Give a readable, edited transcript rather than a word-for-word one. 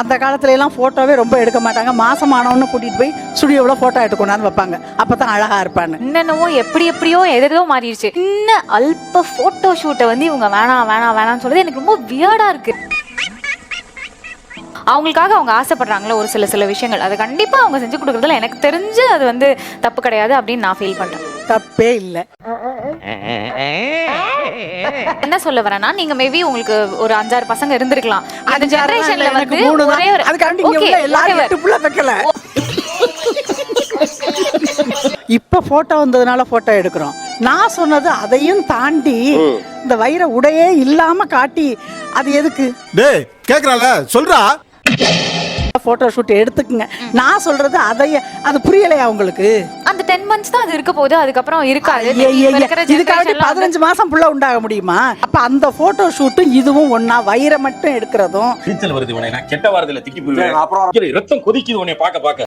அந்த காலத்துல எல்லாம் போட்டோவே ரொம்ப எடுக்க மாட்டாங்க. மாசமானவன்னு கூட்டிட்டு போய் ஸ்டுடியோவில் போட்டோ எடுத்து கொண்டாந்து வைப்பாங்க. அப்பதான் அழகா இருப்பான்னு. என்னென்னவோ எப்படியோ எதோ மாறிடுச்சு. இன்னும் அல்ப போட்டோ ஷூட்டை வந்து இவங்க வேணாம்னு சொல்றது எனக்கு ரொம்ப வியர்டா இருக்கு. அவங்களுக்காக அவங்க ஆசைப்படுறாங்களே ஒரு சில விஷயங்கள், அது கண்டிப்பா அவங்க செஞ்சு கொடுக்கறதுல எனக்கு தெரிஞ்சு அது வந்து தப்பு கிடையாது அப்படின்னு நான் ஃபீல் பண்றேன். தப்பே இல்லை. என்ன சொல்ல வரேன்னா, நீங்க மேபி உங்களுக்கு ஒரு 5-6 பசங்க இருந்திருக்கலாம். அந்த ஜெனரேஷன்ல வந்து ஒரே ஒரு இப்ப போட்டோ வந்ததுனால போட்டோ எடுக்கிறோம். நான் சொன்னது அதையும் தாண்டி இந்த வைர உடையே இல்லாம காட்டி அது எதுக்கு? டேய் கேக்குறால சொல்றா. போட்டோ ஷூட் எடுத்துக்குங்க. நான் சொல்றது அதைய அது புரியலையா உங்களுக்கு? அந்த 10 months தான் அது இருக்க போகுது, அதுக்கப்புறம் இருக்காது. இதுக்காக 15 மாசம் புள்ள உண்டாக முடியுமா? அப்ப அந்த போட்டோ ஷூட்டும் இதுவும் ஒண்ணா? வைர மட்டும் எடுக்கிறதும் வருது. கெட்ட வாரத்துல திக்கி போய் ரத்தம் கொதிக்குது உன்னை பாக்க